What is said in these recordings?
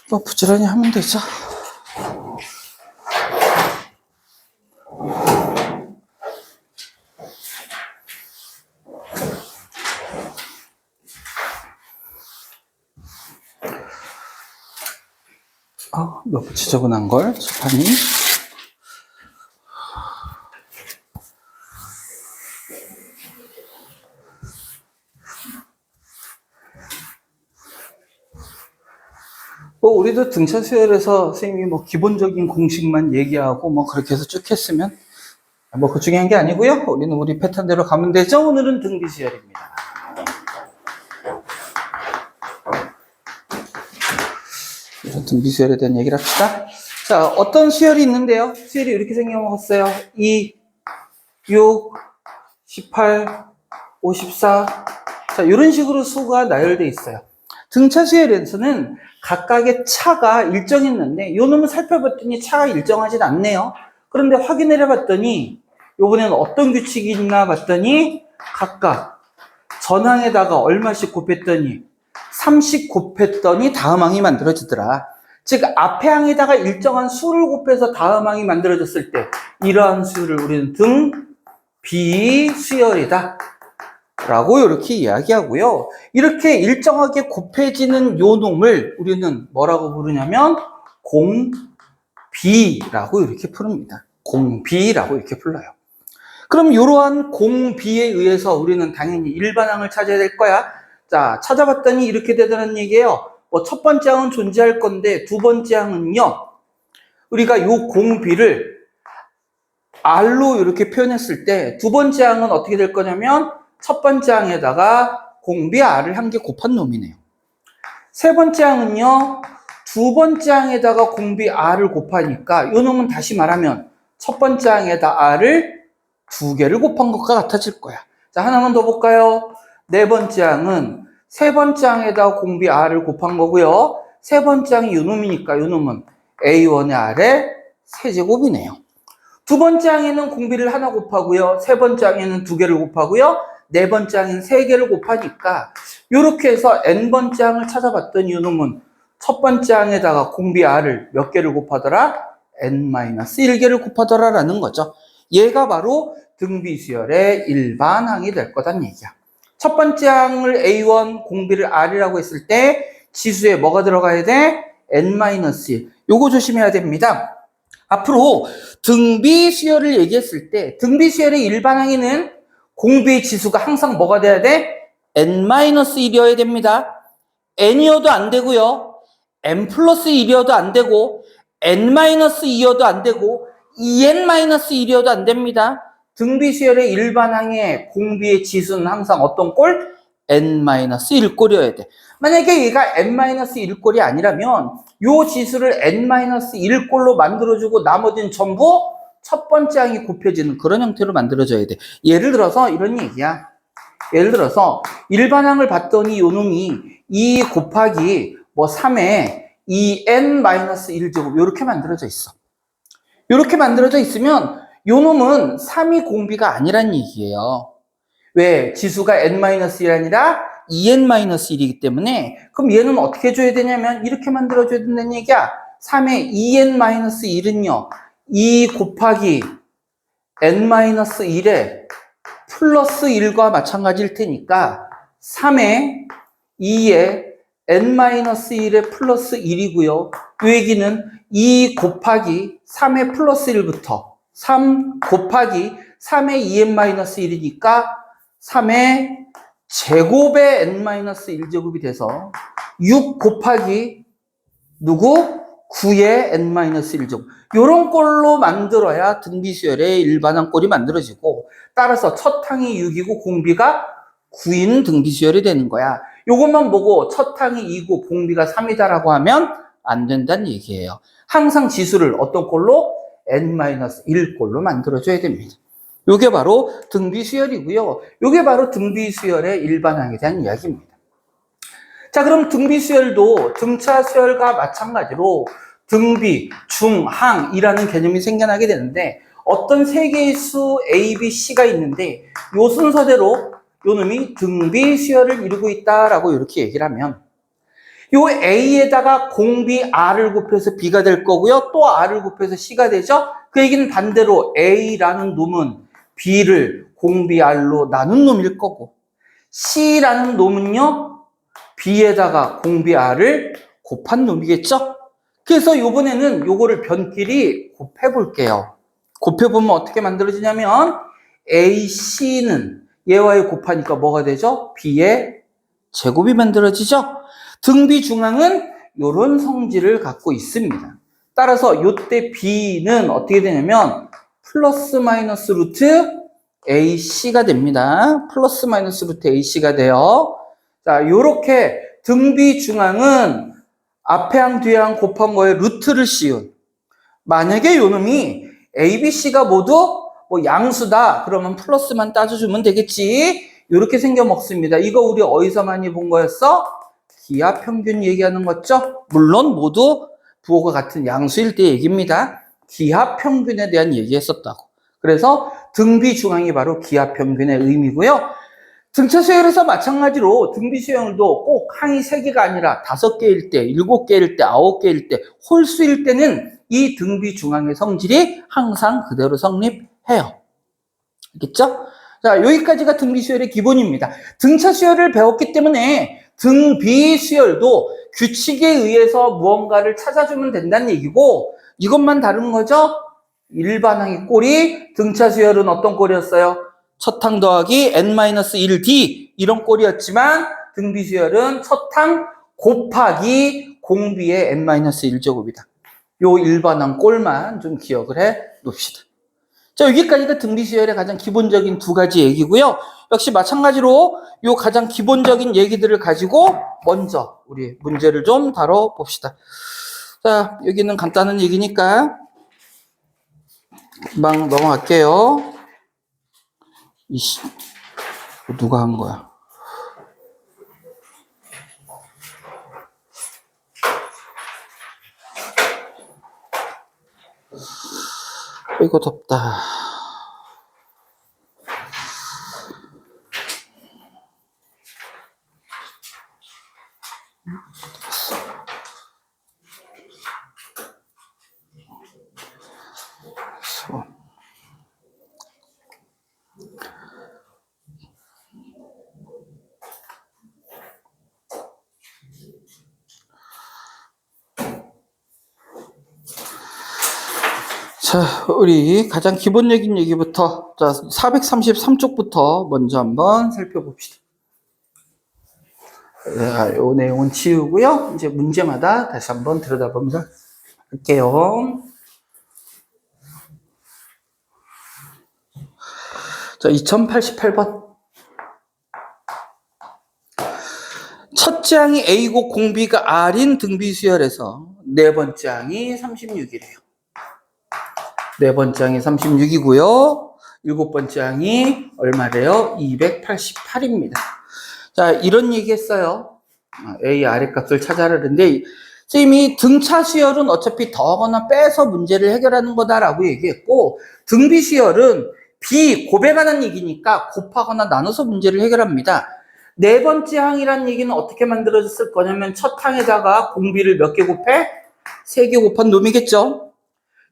또 부지런히 하면 되죠. 너무 지저분한 걸, 소판이. 우리도 등차 수열에서 선생님이 기본적인 공식만 얘기하고 그렇게 해서 쭉 했으면 그 중요한 게 아니고요. 우리는 우리 패턴대로 가면 되죠. 오늘은 등비 수열입니다. 등비 수열에 대한 얘기를 합시다. 자, 어떤 수열이 있는데요. 수열이 이렇게 생겨먹었어요. 2, 6, 18, 54. 자, 이런 식으로 수가 나열되어 있어요. 등차 수열에서는 각각의 차가 일정했는데 요 놈을 살펴봤더니 차가 일정하진 않네요. 그런데 확인을 해봤더니 요번에는 어떤 규칙이 있나 봤더니 각각 전항에다가 얼마씩 곱했더니 30 곱했더니 다음 항이 만들어지더라. 즉 앞에 항에다가 일정한 수를 곱해서 다음 항이 만들어졌을 때 이러한 수를 우리는 등비수열이다 라고 이렇게 이야기하고요. 이렇게 일정하게 곱해지는 요 놈을 우리는 뭐라고 부르냐면 공비라고 이렇게 부릅니다. 공비라고 이렇게 불러요. 그럼 이러한 공비에 의해서 우리는 당연히 일반항을 찾아야 될 거야. 자, 찾아봤더니 이렇게 되더라는 얘기예요. 첫 번째 항은 존재할 건데 두 번째 항은요. 우리가 요 공비를 R로 이렇게 표현했을 때 두 번째 항은 어떻게 될 거냐면 첫 번째 항에다가 공비 R을 한 개 곱한 놈이네요. 세 번째 항은요. 두 번째 항에다가 공비 R을 곱하니까 요 놈은 다시 말하면 첫 번째 항에다 R을 두 개를 곱한 것과 같아질 거야. 자, 하나만 더 볼까요? 네 번째 항은 세 번째 항에다 공비 R을 곱한 거고요. 세 번째 항이 요 놈이니까 요 놈은 A1의 R의 세제곱이네요. 두 번째 항에는 공비를 하나 곱하고요. 세 번째 항에는 두 개를 곱하고요. 네 번째 항에는 세 개를 곱하니까 이렇게 해서 n번째 항을 찾아봤더니 이 놈은 첫 번째 항에다가 공비 R을 몇 개를 곱하더라? n-1개를 곱하더라 라는 거죠. 얘가 바로 등비수열의 일반항이 될 거란 얘기야. 첫 번째 항을 A1 공비를 R이라고 했을 때 지수에 뭐가 들어가야 돼? n-1. 요거 조심해야 됩니다. 앞으로 등비수열을 얘기했을 때 등비수열의 일반항에는 공비의 지수가 항상 뭐가 돼야 돼? n-1이어야 됩니다. n이어도 안 되고요. n 플러스 1이어도 안 되고 n-2이어도 안 되고 2n-1이어도 안 됩니다. 등비수열의 일반항의 공비의 지수는 항상 어떤 꼴? n-1꼴이어야 돼. 만약에 얘가 n-1꼴이 아니라면 요 지수를 n-1꼴로 만들어주고 나머지는 전부 첫 번째 항이 곱해지는 그런 형태로 만들어져야 돼. 예를 들어서 이런 얘기야. 예를 들어서 일반항을 봤더니 요 놈이 2 곱하기 3에 2n-1제곱 이렇게 만들어져 있어. 이렇게 만들어져 있으면 요 놈은 3이 공비가 아니란 얘기예요. 왜? 지수가 n-1이 아니라 2n-1이기 때문에 그럼 얘는 어떻게 해줘야 되냐면 이렇게 만들어줘야 된다는 얘기야. 3의 2n-1은요. 2 곱하기 n-1에 플러스 1과 마찬가지일 테니까 3의 2에 n-1에 플러스 1이고요. 요 얘기는 2 곱하기 3의 플러스 1부터 3 곱하기 3의 2n-1이니까 3의 제곱의 n-1제곱이 돼서 6 곱하기 누구? 9의 n-1제곱. 요런 꼴로 만들어야 등비수열의 일반항 꼴이 만들어지고 따라서 첫 항이 6이고 공비가 9인 등비수열이 되는 거야. 요것만 보고 첫 항이 2고 공비가 3이다라고 하면 안 된다는 얘기예요. 항상 지수를 어떤 꼴로? n-1꼴로 만들어줘야 됩니다. 요게 바로 등비수열이고요. 요게 바로 등비수열의 일반항에 대한 이야기입니다. 자, 그럼 등비수열도 등차수열과 마찬가지로 등비, 중, 항이라는 개념이 생겨나게 되는데 어떤 세 개의 수 A, B, C가 있는데 요 순서대로 요 놈이 등비수열을 이루고 있다라고 이렇게 얘기를 하면 요 A에다가 공B R을 곱해서 B가 될 거고요. 또 R을 곱해서 C가 되죠. 그 얘기는 반대로 A라는 놈은 B를 공B R로 나눈 놈일 거고, C라는 놈은요, B에다가 공B R을 곱한 놈이겠죠? 그래서 요번에는 요거를 변끼리 곱해 볼게요. 곱해 보면 어떻게 만들어지냐면 AC는 얘와의 곱하니까 뭐가 되죠? B의 제곱이 만들어지죠? 등비 중앙은 요런 성질을 갖고 있습니다. 따라서 요때 B는 어떻게 되냐면 플러스 마이너스 루트 AC가 됩니다. 플러스 마이너스 루트 AC가 돼요. 자, 요렇게 등비 중앙은 앞에 항 뒤에 항 곱한 거에 루트를 씌운, 만약에 요 놈이 A, B, C가 모두 뭐 양수다 그러면 플러스만 따져주면 되겠지. 이렇게 생겨 먹습니다. 이거 우리 어디서 많이 본 거였어? 기하 평균 얘기하는 거죠. 물론 모두 부호가 같은 양수일 때 얘기입니다. 기하 평균에 대한 얘기했었다고. 그래서 등비 중앙이 바로 기하 평균의 의미고요. 등차 수열에서 마찬가지로 등비 수열도 꼭 항이 3개가 아니라 5개일 때, 7개일 때, 9개일 때, 홀수일 때는 이 등비 중앙의 성질이 항상 그대로 성립해요. 알겠죠? 자, 여기까지가 등비 수열의 기본입니다. 등차 수열을 배웠기 때문에 등비 수열도 규칙에 의해서 무언가를 찾아주면 된다는 얘기고, 이것만 다른 거죠? 일반항의 꼴이 등차 수열은 어떤 꼴이었어요? 첫 항 더하기 n-1d 이런 꼴이었지만 등비 수열은 첫 항 곱하기 공비의 n-1제곱이다. 요 일반항 꼴만 좀 기억을 해 놓읍시다. 자, 여기까지가 등비 수열의 가장 기본적인 2가지 얘기고요. 역시 마찬가지로 요 가장 기본적인 얘기들을 가지고 먼저 우리 문제를 좀 다뤄봅시다. 자, 여기는 간단한 얘기니까 금방 넘어갈게요. 이씨, 누가 한 거야? 이거 덥다. 자, 우리 가장 기본적인 얘기부터, 자, 433쪽부터 먼저 한번 살펴봅시다. 자, 요 내용은 치우고요. 이제 문제마다 다시 한번 들여다보면서 할게요. 자, 2088번. 첫째 항이 A고 공비가 R인 등비 수열에서 네 번째 항이 36이래요. 네 번째 항이 36이고요. 일곱 번째 항이 얼마래요? 288입니다. 자, 이런 얘기 했어요. A, R의 값을 찾아라. 그런데 선생님이 등차 수열은 어차피 더하거나 빼서 문제를 해결하는 거다라고 얘기했고, 등비 수열은 B, 곱에 관한 얘기니까 곱하거나 나눠서 문제를 해결합니다. 네 번째 항이라는 얘기는 어떻게 만들어졌을 거냐면 첫 항에다가 공비를 몇 개 곱해? 3개 곱한 놈이겠죠?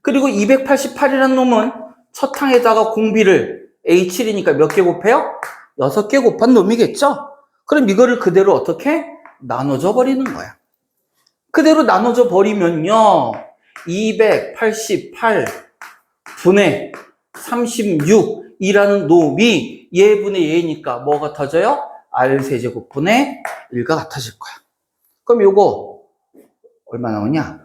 그리고 288이라는 놈은 첫 항에다가 공비를 A7이니까 몇 개 곱해요? 6개 곱한 놈이겠죠? 그럼 이거를 그대로 어떻게? 나눠져 버리는 거야. 그대로 나눠져 버리면요. 288 분의 36이라는 놈이 얘분의 얘니까 뭐 같아져요? R 세제곱 분의 1가 같아질 거야. 그럼 요거 얼마 나오냐?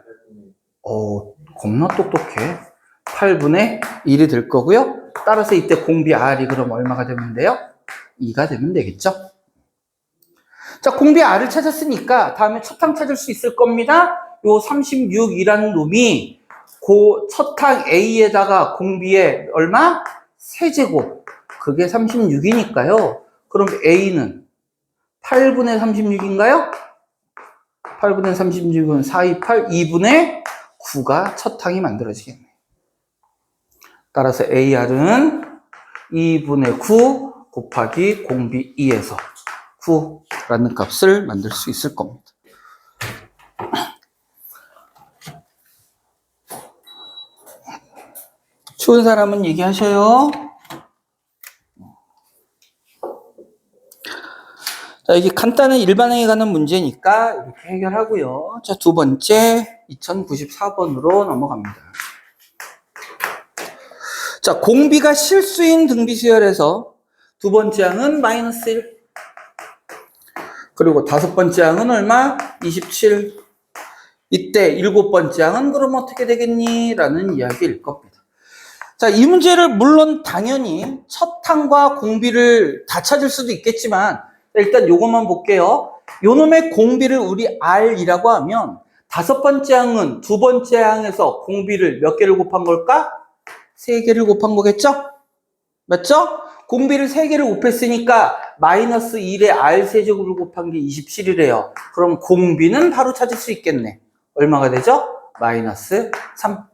겁나 똑똑해. 8분의 1이 될 거고요. 따라서 이때 공비 R이 그럼 얼마가 되면 돼요? 2가 되면 되겠죠? 자, 공비 R을 찾았으니까 다음에 첫 항 찾을 수 있을 겁니다. 요 36이라는 놈이 첫 항 A에다가 공비에 얼마? 세제곱. 그게 36이니까요. 그럼 A는 8분의 36인가요? 8분의 36은 428, 2분의 9가 첫 항이 만들어지겠네요. 따라서 AR은 2분의 9 곱하기 공비 2에서 9라는 값을 만들 수 있을 겁니다. 추운 사람은 얘기하셔요. 자, 이게 간단한 일반항에 관한 문제니까 이렇게 해결하고요. 자, 두 번째 2094번으로 넘어갑니다. 자, 공비가 실수인 등비수열에서 두 번째 항은 마이너스 1. 그리고 다섯 번째 항은 얼마? 27. 이때 일곱 번째 항은 그럼 어떻게 되겠니? 라는 이야기일 겁니다. 자, 이 문제를 물론 당연히 첫 항과 공비를 다 찾을 수도 있겠지만 일단 요것만 볼게요. 요놈의 공비를 우리 R이라고 하면 다섯 번째 항은 두 번째 항에서 공비를 몇 개를 곱한 걸까? 세 개를 곱한 거겠죠? 맞죠? 공비를 세 개를 곱했으니까 마이너스 1에 R 세제곱을 곱한 게 27이래요. 그럼 공비는 바로 찾을 수 있겠네. 얼마가 되죠? 마이너스 3.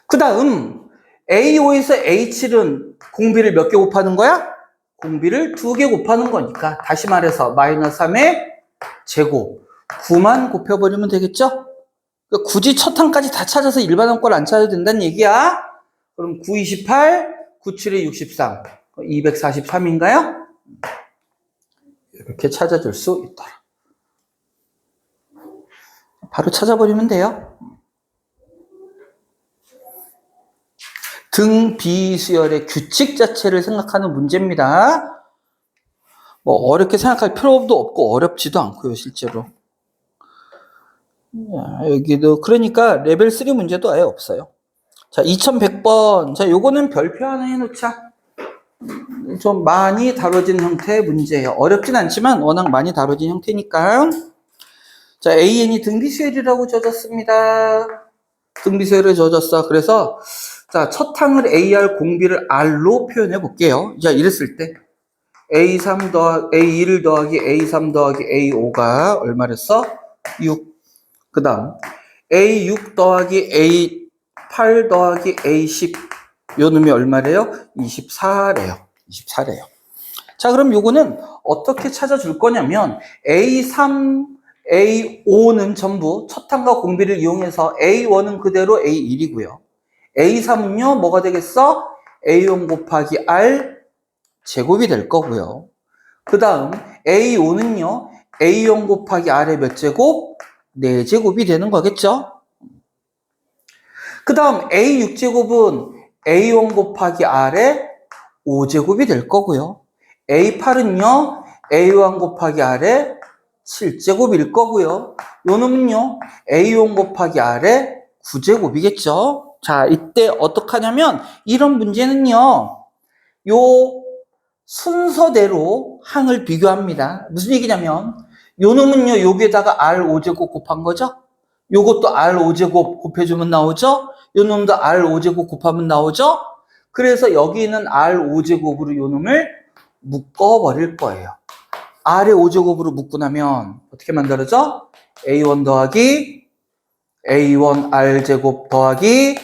그 다음 A5에서 A7은 공비를 몇 개 곱하는 거야? 공비를 2개 곱하는 거니까 다시 말해서 마이너스 3의 제곱 9만 곱해버리면 되겠죠? 그러니까 굳이 첫 항까지 다 찾아서 일반항꼴 안 찾아도 된다는 얘기야. 그럼 9, 28, 9, 7에 63, 243인가요? 이렇게 찾아줄 수 있더라. 바로 찾아버리면 돼요. 등비수열의 규칙 자체를 생각하는 문제입니다. 뭐 어렵게 생각할 필요도 없고 어렵지도 않고요, 실제로. 여기도 그러니까 레벨 3 문제도 아예 없어요. 자, 2100번. 자, 요거는 별표 하나 해놓자. 좀 많이 다뤄진 형태의 문제예요. 어렵진 않지만 워낙 많이 다뤄진 형태니까. 자, AN이 등비수열이라고 져졌습니다. 등비수열에 져졌어. 그래서 자, 첫 항을 AR 공비를 R로 표현해 볼게요. 자, 이랬을 때 A3 A1 더하기 A3 더하기 A5가 얼마랬어? 6. 그 다음 A6 더하기 A8 더하기 A10 요 놈이 얼마래요? 24래요. 24래요. 자, 그럼 요거는 어떻게 찾아줄 거냐면 A3, A5는 전부 첫 항과 공비를 이용해서 A1은 그대로 A1이고요. A3은요, 뭐가 되겠어? A1 곱하기 R 제곱이 될 거고요. 그 다음 A5는요, A0 곱하기 R의 몇 제곱? 4제곱이 되는 거겠죠? 그 다음 A6제곱은 A1 곱하기 R의 5제곱이 될 거고요. A8은요, A1 곱하기 R의 7제곱일 거고요. 요 놈은요, A1 곱하기 R의 9제곱이겠죠? 자, 이때 어떡하냐면, 이런 문제는요, 요 순서대로 항을 비교합니다. 무슨 얘기냐면, 요 놈은요, 여기에다가 R5제곱 곱한 거죠? 요것도 R5제곱 곱해주면 나오죠? 요 놈도 R5제곱 곱하면 나오죠? 그래서 여기 있는 R5제곱으로 요 놈을 묶어버릴 거예요. R의 5제곱으로 묶고 나면 어떻게 만들어져? A1 더하기 A1R제곱 더하기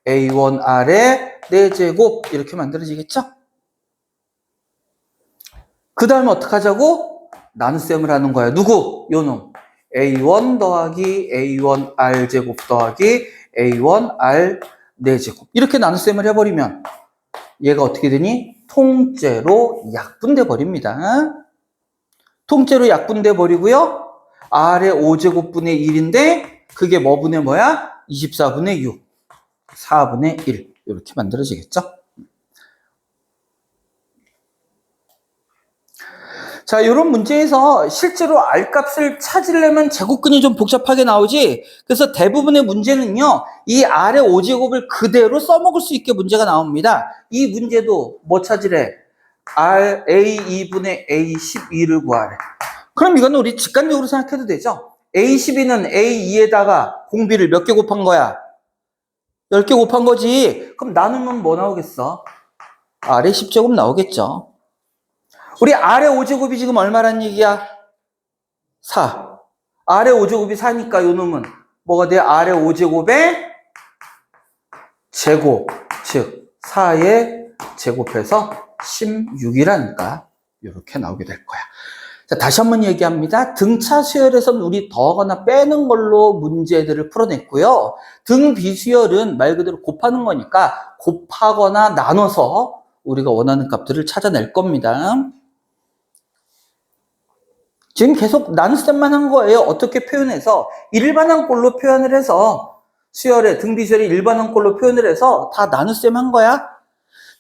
A1R의 4제곱 이렇게 만들어지겠죠? 그 다음에 어떻게 하자고? 나눗셈을 하는 거야. 누구? 요 놈. A1 더하기 A1R제곱 더하기 A1R 4제곱 이렇게 나눗셈을 해버리면 얘가 어떻게 되니? 통째로 약분돼 버립니다. 통째로 약분돼 버리고요. R의 5제곱분의 1인데 그게 뭐분의 뭐야? 24분의 6, 4분의 1 이렇게 만들어지겠죠? 자, 이런 문제에서 실제로 R값을 찾으려면 제곱근이 좀 복잡하게 나오지. 그래서 대부분의 문제는요, 이 R의 5제곱을 그대로 써먹을 수 있게 문제가 나옵니다. 이 문제도 뭐 찾으래? R A2분의 A12를 구하래. 그럼 이거는 우리 직관적으로 생각해도 되죠? A12는 A2에다가 공비를 몇 개 곱한 거야? 10개 곱한 거지. 그럼 나누면 뭐 나오겠어? R의 10제곱 나오겠죠. 우리 R의 5제곱이 지금 얼마란 얘기야? 4. R의 5제곱이 4니까 요 놈은 뭐가 돼? R의 5제곱의 제곱, 즉 4의 제곱해서 16이라니까 이렇게 나오게 될 거야. 자, 다시 한번 얘기합니다. 등차 수열에서는 우리 더하거나 빼는 걸로 문제들을 풀어냈고요. 등 비수열은 말 그대로 곱하는 거니까 곱하거나 나눠서 우리가 원하는 값들을 찾아낼 겁니다. 지금 계속 나눗셈만 한 거예요. 어떻게 표현해서 일반항 꼴로 표현을 해서 수열에 등 비수열이 일반항 꼴로 표현을 해서 다 나눗셈 한 거야.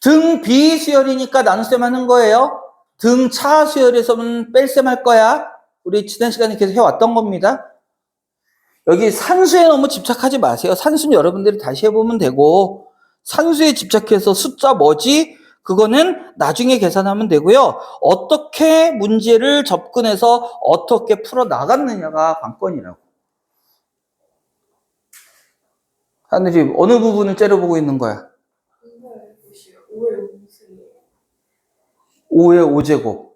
등 비수열이니까 나눗셈 하는 거예요. 등 차 수열에서는 뺄셈 할 거야. 우리 지난 시간에 계속 해왔던 겁니다. 여기 산수에 너무 집착하지 마세요. 산수는 여러분들이 다시 해보면 되고, 산수에 집착해서 숫자 뭐지? 그거는 나중에 계산하면 되고요. 어떻게 문제를 접근해서 어떻게 풀어 나갔느냐가 관건이라고. 하늘이 어느 부분을 째려보고 있는 거야? 5의 5제곱.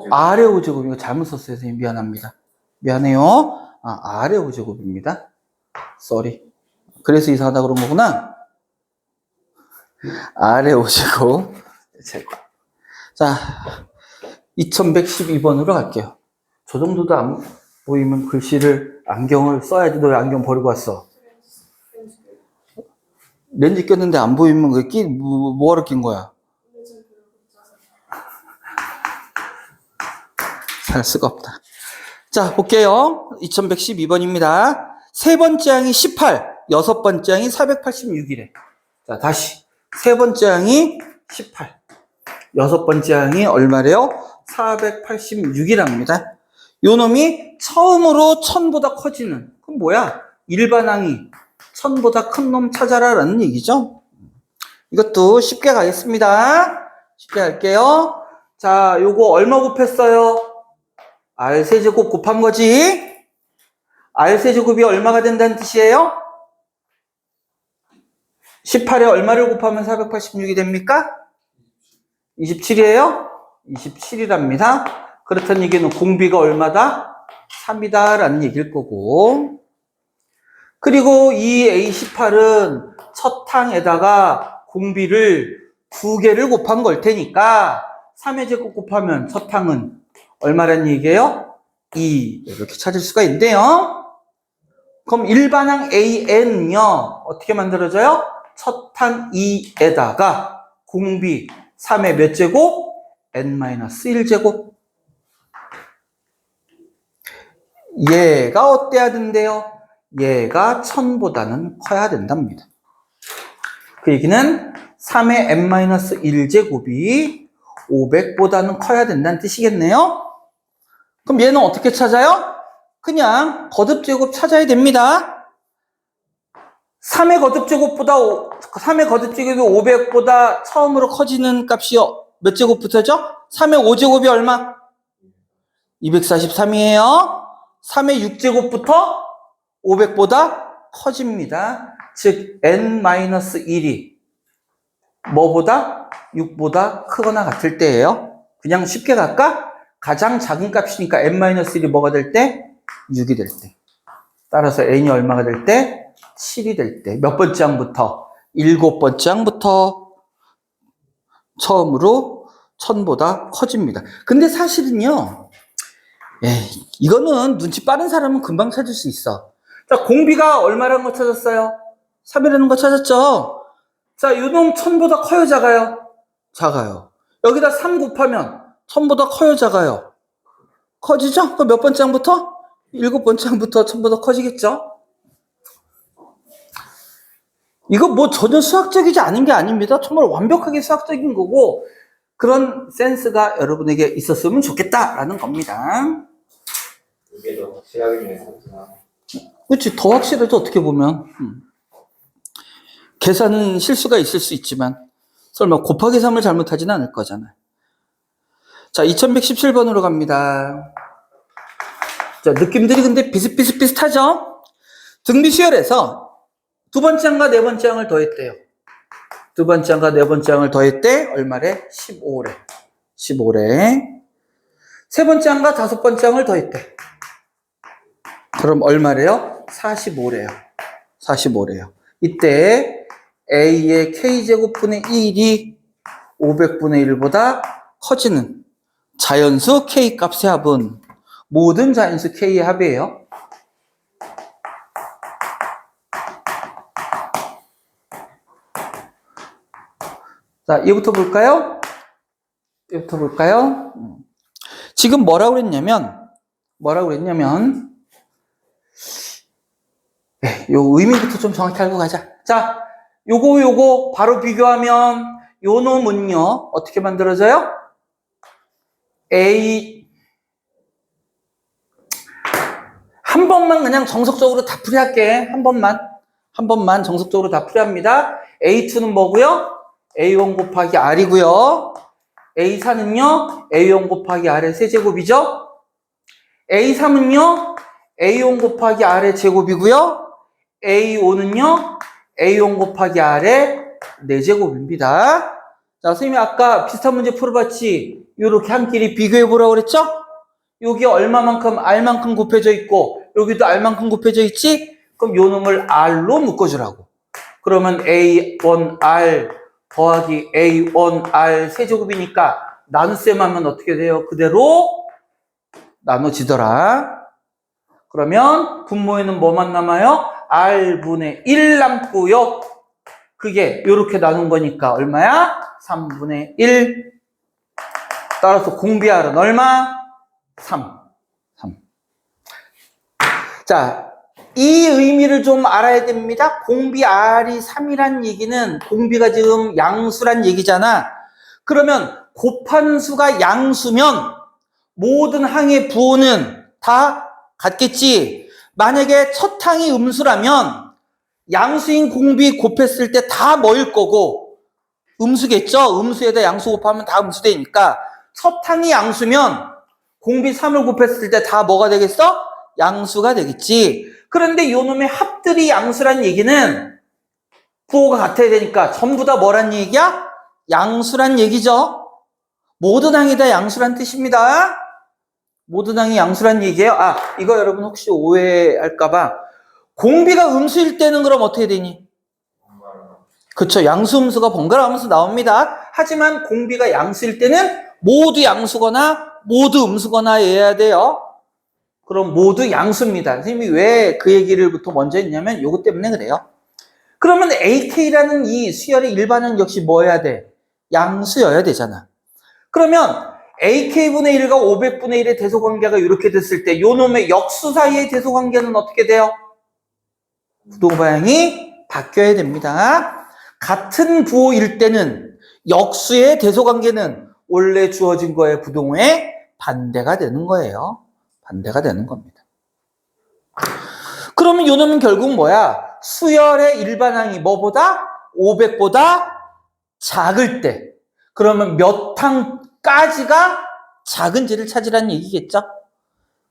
아래 5제곱. 이거 잘못 썼어요, 선생님. 미안합니다. 미안해요. 아래 5제곱입니다. 쏘리. 그래서 이상하다 그런 거구나. 아래 5제곱. 제곱. 자, 2112번으로 갈게요. 저 정도도 안 보이면 글씨를, 안경을 써야지. 너 왜 안경 버리고 왔어? 렌즈 꼈는데 안 보이면 그게 뭐하러 낀 거야? 살 수가 없다. 자, 볼게요. 2112번입니다. 세 번째 항이 18, 여섯 번째 항이 486이래. 자, 다시. 세 번째 항이 18, 여섯 번째 항이 얼마래요? 486이랍니다. 요 놈이 처음으로 1000보다 커지는, 그럼 뭐야? 일반항이 1000보다 큰 놈 찾아라라는 얘기죠. 이것도 쉽게 가겠습니다. 쉽게 할게요. 자, 요거 얼마 곱했어요? R 세제곱 곱한 거지. R세제곱이 얼마가 된다는 뜻이에요? 18에 얼마를 곱하면 486이 됩니까? 27이에요? 27이랍니다. 그렇다는 얘기는 공비가 얼마다? 3이다 라는 얘기일 거고, 그리고 이 A18은 첫 항에다가 공비를 2개를 곱한 걸 테니까 3의 제곱 곱하면 첫 항은 얼마란 얘기예요? 2. 이렇게 찾을 수가 있는데요. 그럼 일반항 AN은요, 어떻게 만들어져요? 첫 항 2에다가 공비 3의 몇 제곱? n-1제곱. 얘가 어때야 된대요? 얘가 1000보다는 커야 된답니다. 그 얘기는 3의 n-1제곱이 500보다는 커야 된다는 뜻이겠네요? 그럼 얘는 어떻게 찾아요? 그냥 거듭제곱 찾아야 됩니다. 3의 거듭제곱이 500보다 처음으로 커지는 값이 몇 제곱부터죠? 3의 5제곱이 얼마? 243이에요. 3의 6제곱부터 500보다 커집니다. 즉 n-1이 뭐보다? 6보다 크거나 같을 때예요. 그냥 쉽게 갈까? 가장 작은 값이니까 n-1이 뭐가 될 때? 6이 될 때. 따라서 n이 얼마가 될 때? 7이 될 때. 몇 번째 항부터? 7번째 항부터 처음으로 1000보다 커집니다. 근데 사실은요, 이거는 눈치 빠른 사람은 금방 찾을 수 있어. 자, 공비가 얼마라는 거 찾았어요? 3이라는 거 찾았죠? 자, 요놈 1000보다 커요, 작아요? 작아요. 여기다 3 곱하면 1000보다 커요, 작아요? 커지죠? 그럼 몇 번째 항부터? 7번째 항부터 1000보다 커지겠죠? 이거 뭐 전혀 수학적이지 않은 게 아닙니다. 정말 완벽하게 수학적인 거고, 그런 센스가 여러분에게 있었으면 좋겠다라는 겁니다. 이게 더 확실하게 되었구나. 그렇지, 더 확실해도 어떻게 보면. 계산은 실수가 있을 수 있지만 설마 곱하기 3을 잘못하지는 않을 거잖아요. 자, 2117번으로 갑니다. 자, 느낌들이 근데 비슷하죠? 등비수열에서 두 번째 항과 네 번째 항을 더했대요. 두 번째 항과 네 번째 항을 더했대. 얼마래? 15래. 15래. 세 번째 항과 다섯 번째 항을 더했대. 그럼 얼마래요? 45래요. 45래요. 이때 A의 K제곱분의 1이 500분의 1보다 커지는 자연수 K 값의 합은 모든 자연수 K의 합이에요. 자, 얘부터 볼까요? 얘부터 볼까요? 지금 뭐라고 그랬냐면, 네, 요 의미부터 좀 정확히 알고 가자. 자, 요거 바로 비교하면 요 놈은요, 어떻게 만들어져요? A, 한 번만 그냥 정석적으로 다 풀이할게. 한 번만 정석적으로 다 풀이합니다. A2는 뭐고요? A1 곱하기 R이고요. A4는요, A1 곱하기 R의 세제곱이죠. A3은요, A1 곱하기 R의 제곱이고요. A5는요, A1 곱하기 R의 4제곱입니다. 자, 선생님이 아까 비슷한 문제 풀어봤지? 요렇게 한 끼리 비교해보라고 그랬죠? 여기 얼마만큼, R만큼 곱해져 있고, 여기도 R만큼 곱해져 있지? 그럼 요 놈을 R로 묶어주라고. 그러면 A1R 더하기 A1R 세제곱이니까 나눗셈 하면 어떻게 돼요? 그대로 나눠지더라. 그러면 분모에는 뭐만 남아요? R분의 1 남고요. 그게 이렇게 나눈 거니까 얼마야? 3분의 1. 따라서 공비 R은 얼마? 3. 자, 이 의미를 좀 알아야 됩니다. 공비 R이 3이란 얘기는 공비가 지금 양수란 얘기잖아. 그러면 곱한 수가 양수면 모든 항의 부호는 다 같겠지. 만약에 첫 항이 음수라면 양수인 공비 곱했을 때 다 뭐일 거고 음수겠죠. 음수에다 양수 곱하면 다 음수되니까 첫 항이 양수면 공비 3을 곱했을 때 다 뭐가 되겠어? 양수가 되겠지. 그런데 요 놈의 합들이 양수란 얘기는 부호가 같아야 되니까 전부 다 뭐란 얘기야? 양수란 얘기죠. 모든 항이 다 양수란 뜻입니다. 모든 항이 양수란 얘기예요. 아, 이거 여러분 혹시 오해할까봐. 공비가 음수일 때는 그럼 어떻게 되니? 그쵸, 양수 음수가 번갈아 가면서 나옵니다. 하지만 공비가 양수일 때는 모두 양수거나 모두 음수거나 해야 돼요. 그럼 모두 양수입니다. 선생님이 왜 그 얘기를부터 먼저 했냐면 요것 때문에 그래요. 그러면 AK라는 이 수열의 일반항 역시 뭐 해야 돼? 양수여야 되잖아. 그러면 AK분의 1과 500분의 1의 대소관계가 이렇게 됐을 때 요 놈의 역수 사이의 대소관계는 어떻게 돼요? 부동방향이 바뀌어야 됩니다. 같은 부호일 때는 역수의 대소관계는 원래 주어진 거의 부동호의 반대가 되는 거예요. 반대가 되는 겁니다. 그러면 요 놈은 결국 뭐야? 수열의 일반항이 뭐보다? 500보다 작을 때. 그러면 몇 항까지가 작은지를 찾으라는 얘기겠죠?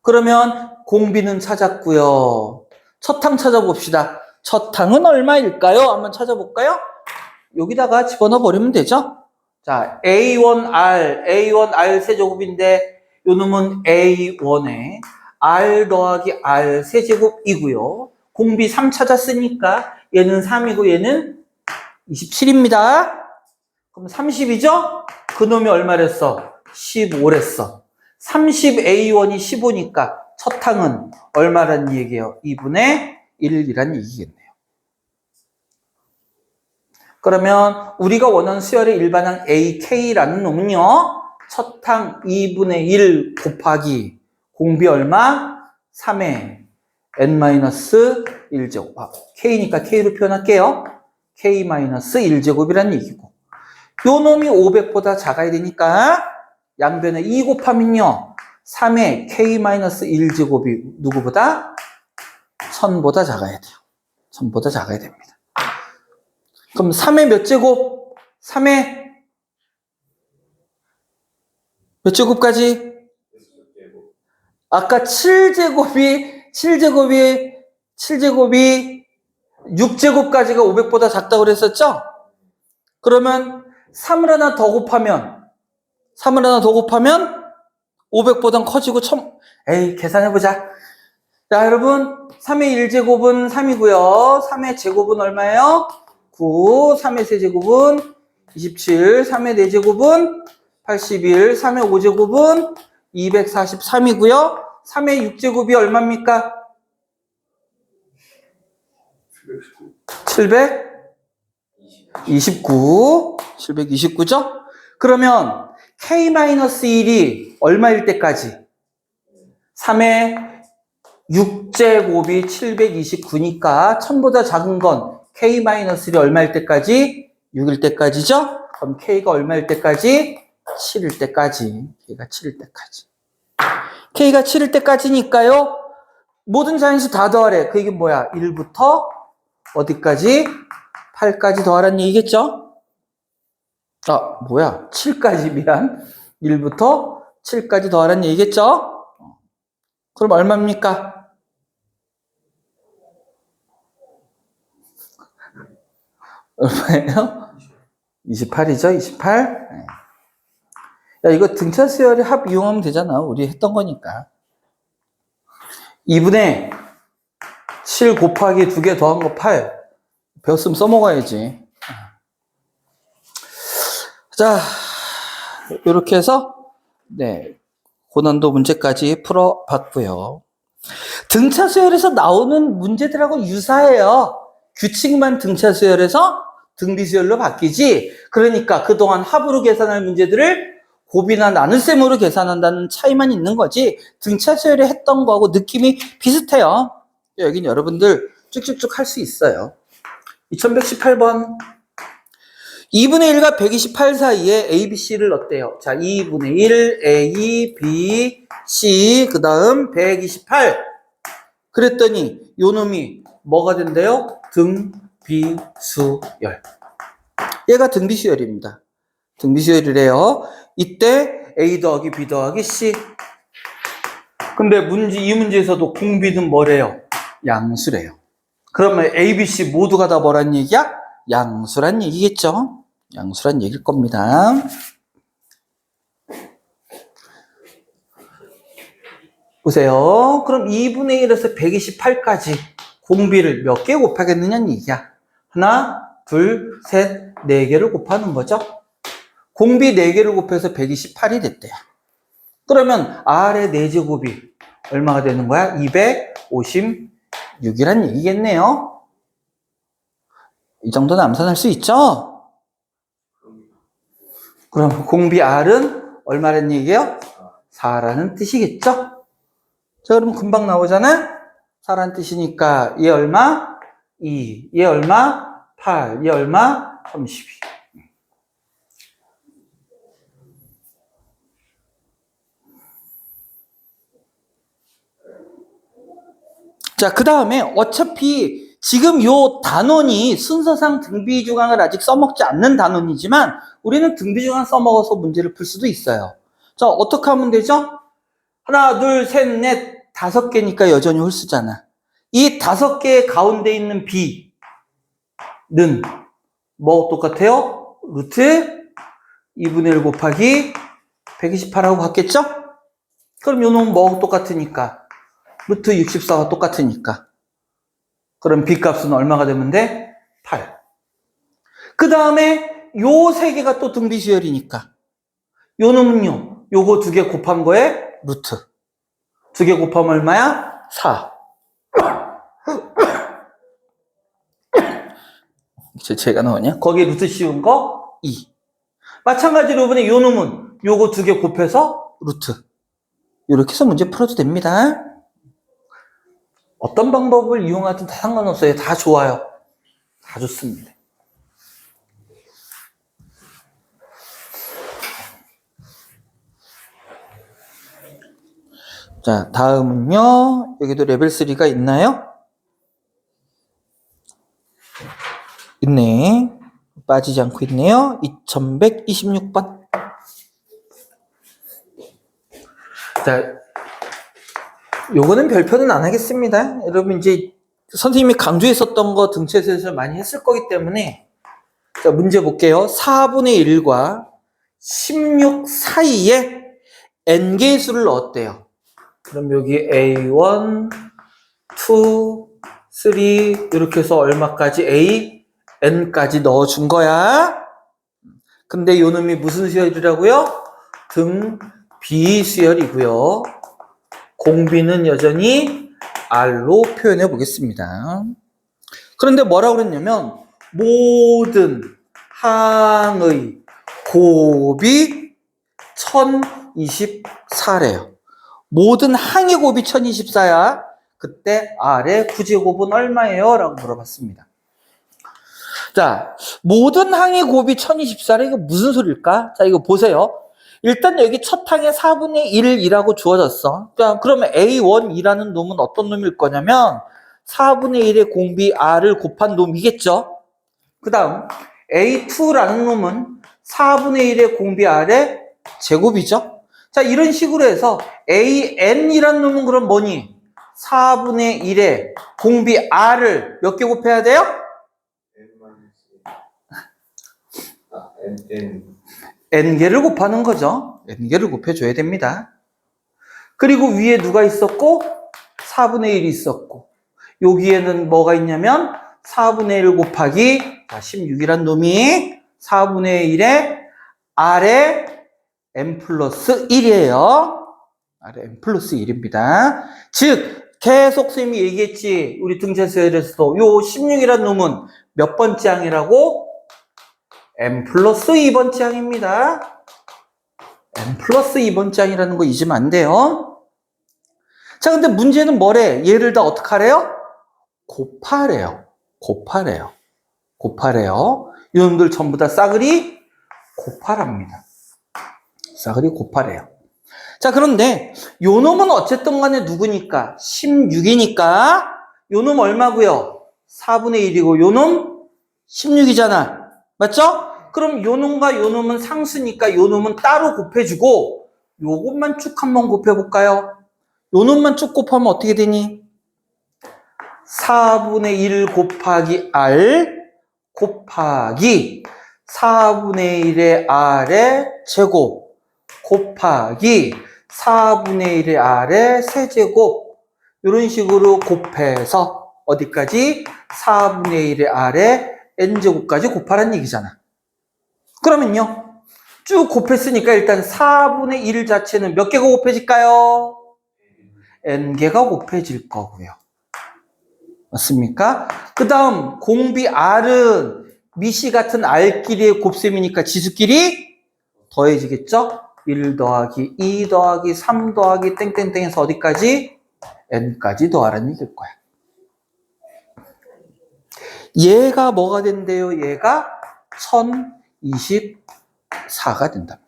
그러면 공비는 찾았고요. 첫 항 찾아봅시다. 첫 항은 얼마일까요? 한번 찾아볼까요? 여기다가 집어넣어 버리면 되죠? 자, A1R 세제곱인데 요 놈은 A1에 R 더하기 R 세제곱이고요. 공비 3 찾았으니까 얘는 3이고 얘는 27입니다. 그럼 30이죠? 그 놈이 얼마랬어? 15랬어. 30A1이 15니까 첫 항은 얼마란 얘기예요? 2분의 1이란 얘기겠네요. 그러면 우리가 원하는 수열의 일반항 AK라는 놈은요. 첫 항 2분의 1 곱하기 공비 얼마? 3의 n-1제곱. K니까 K로 표현할게요. K-1제곱이라는 얘기고. 요 놈이 500보다 작아야 되니까 양변에 2 곱하면요. 3의 K-1제곱이 누구보다? 1000보다 작아야 돼요. 1000보다 작아야 됩니다. 그럼 3의 몇 제곱? 3의 몇 제곱까지? 아까 7제곱이 6제곱까지가 500보다 작다고 그랬었죠? 그러면 3을 하나 더 곱하면 500보단 커지고 에이, 계산해보자. 자, 여러분, 3의 1제곱은 3이고요. 3의 제곱은 얼마예요? 9. 3의 세제곱은 27. 3의 4제곱은 81, 3의 5제곱은 243이고요. 3의 6제곱이 얼마입니까? 729. 729죠? 그러면 K-1이 얼마일 때까지? 3의 6제곱이 729니까 1000보다 작은 건 K-1이 얼마일 때까지? 6일 때까지죠? 그럼 K가 얼마일 때까지? 7일 때까지. K가 7일 때까지. K가 7일 때까지니까요. 모든 자연수 다 더하래. 그 얘기 뭐야? 1부터 어디까지? 8까지 더하라는 얘기겠죠? 아, 뭐야? 7까지 미안. 1부터 7까지 더하라는 얘기겠죠? 그럼 얼마입니까? 얼마예요? 28이죠? 28? 야, 이거 등차 수열의 합 이용하면 되잖아. 우리 했던 거니까. 2분의 7 곱하기 2개 더한 거 8. 배웠으면 써먹어야지. 자, 이렇게 해서, 네, 고난도 문제까지 풀어봤고요. 등차 수열에서 나오는 문제들하고 유사해요. 규칙만 등차 수열에서 등비 수열로 바뀌지. 그러니까 그동안 합으로 계산할 문제들을 곱이나 나눗셈으로 계산한다는 차이만 있는 거지. 등차 수열에 했던 거하고 느낌이 비슷해요. 여긴 여러분들 쭉쭉쭉 할 수 있어요. 2118번. 2분의 1과 128 사이에 A, B, C를 넣었대요. 자, 2분의 1, A, B, C, 그 다음 128. 그랬더니 요 놈이 뭐가 된대요? 등비수열. 얘가 등비수열입니다. 등비수열이래요. 이때 A 더하기 B 더하기 C. 근데 이 문제에서도 공비는 뭐래요? 양수래요. 그러면 A, B, C 모두가 다 뭐란 얘기야? 양수란 얘기겠죠? 양수란 얘기일 겁니다. 보세요. 그럼 2분의 1에서 128까지 공비를 몇 개 곱하겠느냐는 얘기야. 하나, 둘, 셋, 네 개를 곱하는 거죠. 공비 4개를 곱해서 128이 됐대요. 그러면 R의 4제곱이 얼마가 되는 거야? 256이란 얘기겠네요. 이 정도는 암산할 수 있죠? 그럼 공비 R은 얼마라는 얘기예요? 4라는 뜻이겠죠? 자, 그럼 금방 나오잖아? 4라는 뜻이니까 얘 얼마? 2. 얘 얼마? 8. 얘 얼마? 32. 자, 그 다음에 어차피 지금 요 단원이 순서상 등비주강을 아직 써먹지 않는 단원이지만 우리는 등비주강 써먹어서 문제를 풀 수도 있어요. 자, 어떻게 하면 되죠? 하나, 둘, 셋, 넷, 5개니까 여전히 홀수잖아. 이 5개의 가운데 있는 B는 뭐 똑같아요? 루트 2분의 1 곱하기 128하고 같겠죠? 그럼 요 놈은 뭐 똑같으니까? 루트 64가 똑같으니까. 그럼 B 값은 얼마가 되면 돼? 8. 그 다음에 요 3개가 또 등비수열이니까. 요 놈은요, 요거 2개 곱한 거에 루트. 2개 곱하면 얼마야? 4. 제가 나오냐? 거기에 루트 씌운 거 2. 마찬가지로 이번에 요 놈은 요거 2개 곱해서 루트. 이렇게 해서 문제 풀어도 됩니다. 어떤 방법을 이용하든 다 상관없어요. 다 좋아요. 다 좋습니다. 자, 다음은요. 여기도 레벨 3가 있나요? 있네. 빠지지 않고 있네요. 2126번. 자, 요거는 별표는 안 하겠습니다. 여러분 이제 선생님이 강조했었던 거 등차수에서 많이 했을 거기 때문에. 자, 문제 볼게요. 4분의 1과 16 사이에 n개의 수를 넣었대요. 그럼 여기 A1, 2, 3 이렇게 해서 얼마까지? A, n까지 넣어준 거야. 근데 요 놈이 무슨 수열이라고요? 등 비수열이고요. 공비는 여전히 R로 표현해 보겠습니다. 그런데 뭐라고 그랬냐면 모든 항의 곱이 1024래요. 모든 항의 곱이 1024야. 그때 R의 구제곱은 얼마예요? 라고 물어봤습니다. 자, 모든 항의 곱이 1024래. 이거 무슨 소리일까? 자, 이거 보세요. 일단 여기 첫 항에 4분의 1이라고 주어졌어. 자, 그러면 A1이라는 놈은 어떤 놈일 거냐면 4분의 1의 공비 R을 곱한 놈이겠죠? 그 다음 A2라는 놈은 4분의 1의 공비 R의 제곱이죠? 자, 이런 식으로 해서 AN이라는 놈은 그럼 뭐니? 4분의 1의 공비 R을 몇 개 곱해야 돼요? n개를 곱하는 거죠. n개를 곱해줘야 됩니다. 그리고 위에 누가 있었고? 4분의 1이 있었고, 여기에는 뭐가 있냐면 4분의 1 곱하기 16이란 놈이 4분의 1에 R에 n 플러스 1이에요. R에 n 플러스 1입니다. 즉 계속 쌤이 얘기했지, 우리 등차수열에서도 요 16이란 놈은 몇 번째 항이라고? n 플러스 2번째 항입니다. n 플러스 2번째 항이라는 거 잊으면 안 돼요. 자, 근데 문제는 뭐래? 얘를 다 어떻게 하래요? 곱하래요. 이놈들 전부 다 싸그리 곱하랍니다. 싸그리 곱하래요. 자, 그런데 요 놈은 어쨌든 간에 누구니까? 16이니까 요 놈 얼마고요? 4분의 1이고 요 놈 16이잖아. 맞죠? 그럼 요 놈과 요 놈은 상수니까 요 놈은 따로 곱해주고 요것만 쭉 한번 곱해볼까요? 요 놈만 쭉 곱하면 어떻게 되니? 4분의 1 곱하기 R 곱하기 4분의 1의 R의 제곱 곱하기 4분의 1의 R의 세제곱, 이런 식으로 곱해서 어디까지? 4분의 1의 R의 n제곱까지 곱하라는 얘기잖아. 그러면요, 쭉 곱했으니까 일단 4분의 1 자체는 몇 개가 곱해질까요? n개가 곱해질 거고요. 맞습니까? 그 다음 공비 R은 미시 같은 R끼리의 곱셈이니까 지수끼리 더해지겠죠? 1 더하기 2 더하기 3 더하기 땡땡땡에서 어디까지? n까지 더하라는 얘기일 거야. 얘가 뭐가 된대요? 얘가 1024가 된답니다.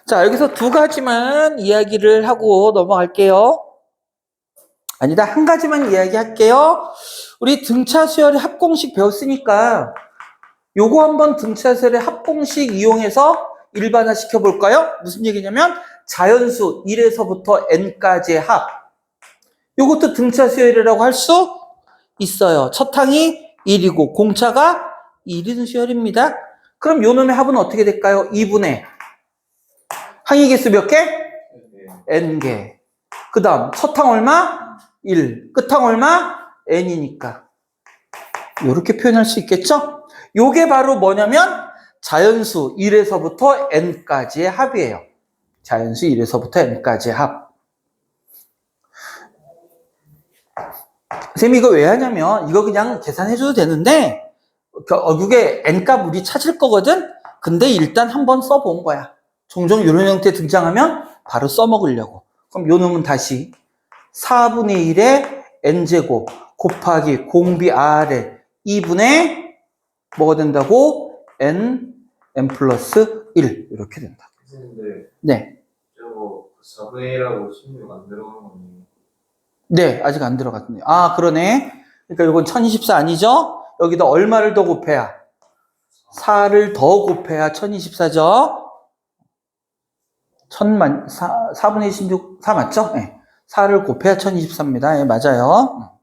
자, 여기서 두 가지만 이야기를 하고 넘어갈게요. 아니다, 한 가지만 이야기할게요. 우리 등차수열의 합공식 배웠으니까 요거 한번 등차수열의 합공식 이용해서 일반화 시켜볼까요? 무슨 얘기냐면 자연수 1에서부터 n까지의 합, 요것도 등차수열이라고 할 수 있어요. 첫 항이 1이고 공차가 1인 수열입니다. 그럼 요 놈의 합은 어떻게 될까요? 2분의 항의 개수 몇 개? n개. 그 다음 첫 항 얼마? 1. 끝항 얼마? n이니까 이렇게 표현할 수 있겠죠? 요게 바로 뭐냐면 자연수 1에서부터 n까지의 합이에요. 자연수 1에서부터 n까지의 합. 선생님이 이거 왜 하냐면 이거 그냥 계산해줘도 되는데 결국에 n값 우리 찾을 거거든? 근데 일단 한번 써본 거야. 종종 이런 형태 등장하면 바로 써먹으려고. 그럼 요 놈은 다시 4분의 1의 n제곱 곱하기 공비 R의 2분의 뭐가 된다고? n 플러스 1 이렇게 된다. 근데 네. 저거 4분의 1하고 16 안 들어간 거니? 네, 아직 안 들어갔네요. 아, 그러네. 그러니까 이건 1024 아니죠? 여기다 얼마를 더 곱해야? 4를 더 곱해야 1024죠? 4분의 16, 4 맞죠? 네. 4를 곱해야 1024입니다. 예, 맞아요.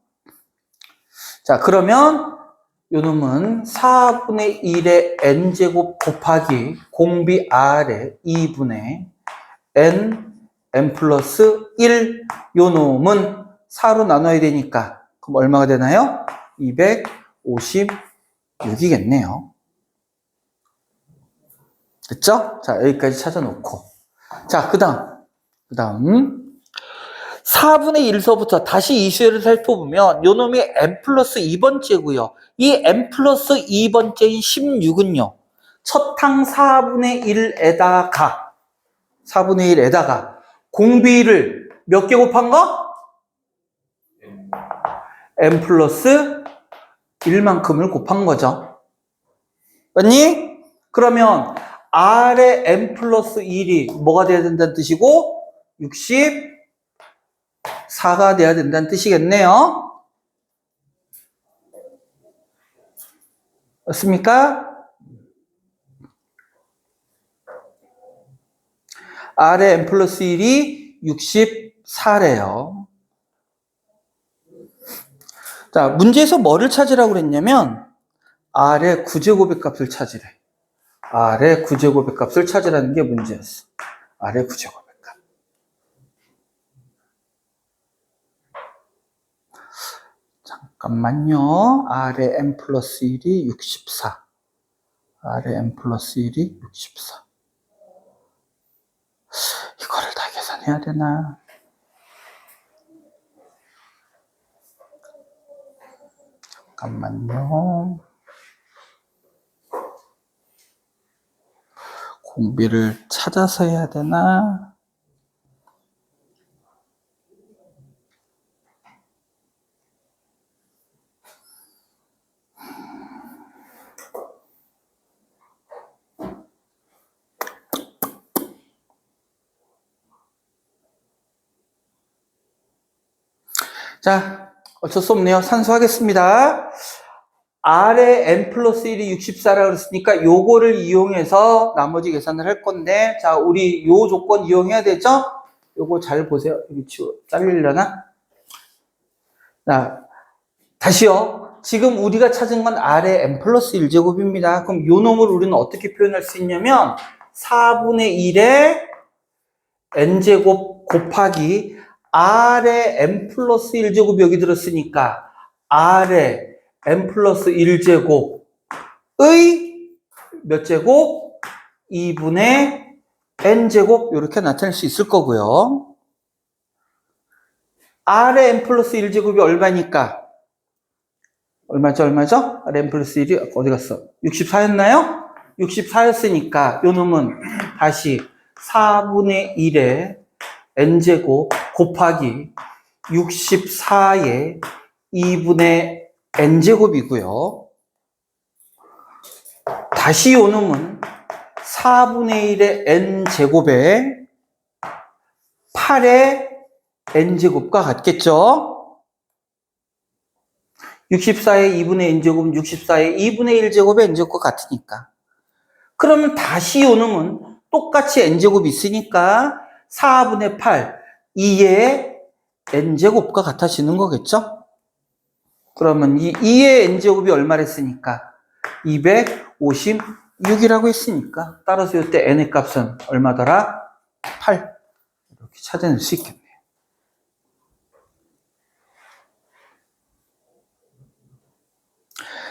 자, 그러면 요 놈은 4분의 1의 n제곱 곱하기 공비 R의 2분의 n 플러스 1, 요 놈은 4로 나눠야 되니까 그럼 얼마가 되나요? 256이겠네요. 됐죠? 자, 여기까지 찾아놓고. 자, 그 다음. 4분의 1서부터 다시 이 수열을 살펴보면 요 놈이 n 플러스 2번째고요. 이 n 플러스 2번째인 16은요. 첫 항 4분의 1에다가 공비를 몇 개 곱한 거? n 플러스 1만큼을 곱한 거죠. 맞니? 그러면 R의 n 플러스 1이 뭐가 돼야 된다는 뜻이고 64가 돼야 된다는 뜻이겠네요. 맞습니까? R의 n 플러스 1이 64래요. 자, 문제에서 뭐를 찾으라고 그랬냐면 R의 구제곱의 값을 찾으래. R의 구제곱의 값을 찾으라는 게 문제였어. R의 구제곱의 값. 잠깐만요. R의 n 플러스 1이 64. R의 n 플러스 1이 64. 이거를 다 계산해야 되나? 잠깐만요. 공비를 찾아서 해야 되나? 자, 어쩔 수 없네요. 산수하겠습니다. R의 n 플러스 1이 64라고 그랬으니까 요거를 이용해서 나머지 계산을 할 건데, 자, 우리 요 조건 이용해야 되죠? 요거 잘 보세요. 여기 잘리려나? 자, 다시요. 지금 우리가 찾은 건 R의 n 플러스 1제곱입니다. 그럼 요 놈을 우리는 어떻게 표현할 수 있냐면 4분의 1의 n제곱 곱하기 R의 n 플러스 1제곱이 여기 들었으니까 R의 n 플러스 1제곱의 몇 제곱? 2분의 n제곱 이렇게 나타낼 수 있을 거고요. R의 n 플러스 1제곱이 얼마니까? 얼마죠? R의 n 플러스 1이 어디 갔어? 64였나요? 64였으니까 요 놈은 다시 4분의 1의 n제곱 곱하기 64의 2분의 n제곱이고요. 다시 요 놈은 4분의 1의 n제곱에 8의 n제곱과 같겠죠? 64의 2분의 n제곱은 64의 2분의 1제곱의 n제곱과 같으니까. 그러면 다시 요 놈은 똑같이 n제곱이 있으니까 4분의 8, 2의 n제곱과 같아지는 거겠죠? 그러면 이 2의 n제곱이 얼마랬으니까? 256이라고 했으니까 따라서 이때 n의 값은 얼마더라? 8. 이렇게 찾아낼 수 있겠네요.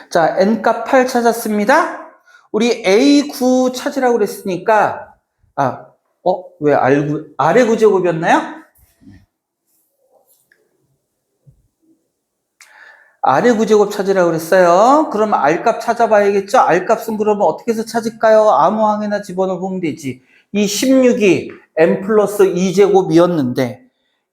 자, n값 8 찾았습니다. 우리 A9 찾으라고 그랬으니까 왜 R의 구제곱이었나요? R의 구제곱 찾으라고 그랬어요. 그럼 R값 찾아봐야겠죠? R값은 그러면 어떻게 해서 찾을까요? 아무 항에나 집어넣으면 되지. 이 16이 n 플러스 2제곱이었는데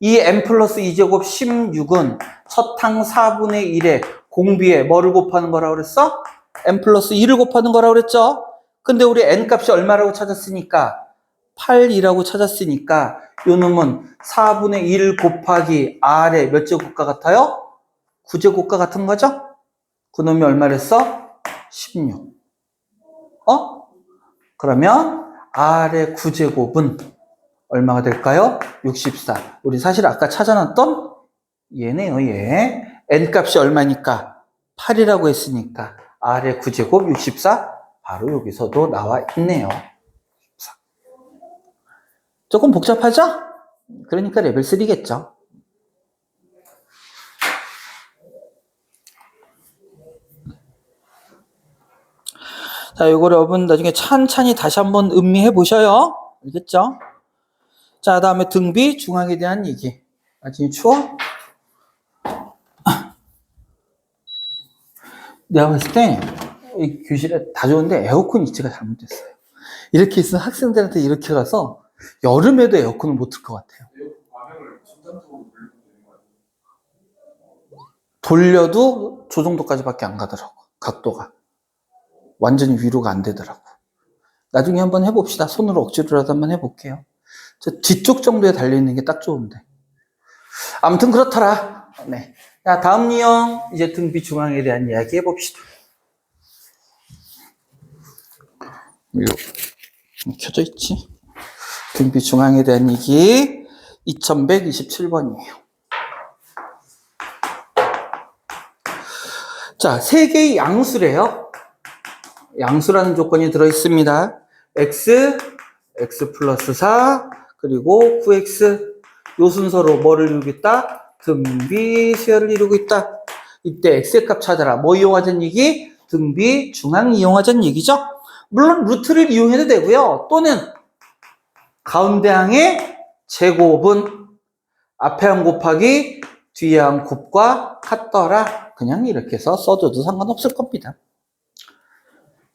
이 n 플러스 2제곱 16은 첫 항 4분의 1에 공비에 뭐를 곱하는 거라고 그랬어? n 플러스 2를 곱하는 거라고 그랬죠? 근데 우리 n 값이 얼마라고 찾았으니까 8이라고 찾았으니까 요 놈은 4분의 1 곱하기 R의 몇 제곱과 같아요? 9제곱과 같은 거죠? 그 놈이 얼마랬어? 16. 그러면 R의 9제곱은 얼마가 될까요? 64. 우리 사실 아까 찾아놨던 얘네요, 얘. n값이 얼마니까? 8이라고 했으니까 R의 9제곱 64 바로 여기서도 나와 있네요. 조금 복잡하죠? 그러니까 레벨 3겠죠. 자, 요거를 여러분 나중에 찬찬히 다시 한번 음미해 보셔요. 알겠죠? 자, 다음에 등비 중앙에 대한 얘기. 나중에 추워? 내가 봤을 때, 이 교실에 다 좋은데 에어컨 위치가 잘못됐어요. 이렇게 있으면 학생들한테 이렇게 가서 여름에도 에어컨을 못 틀 것 같아요. 화면을 순간적으로 돌리면 되는 거 아니에요? 돌려도 저 정도까지밖에 안 가더라고. 각도가. 완전히 위로가 안 되더라고. 나중에 한번 해봅시다. 손으로 억지로라도 한번 해볼게요. 저 뒤쪽 정도에 달려있는 게 딱 좋은데. 아무튼 그렇더라. 네. 자, 다음 유형, 이제 등비 중앙에 대한 이야기 해봅시다. 이거 켜져 있지? 등비 중앙에 대한 얘기 2127번이에요. 자, 세 개의 양수래요. 양수라는 조건이 들어있습니다. x 플러스 4, 그리고 9x. 요 순서로 뭐를 이루고 있다? 등비 수열을 이루고 있다. 이때 x의 값 찾아라. 뭐 이용하자는 얘기? 등비 중앙 이용하자는 얘기죠. 물론 루트를 이용해도 되고요. 또는 가운데 항의 제곱은 앞에 항 곱하기 뒤에 항 곱과 같더라. 그냥 이렇게 해서 써줘도 상관없을 겁니다.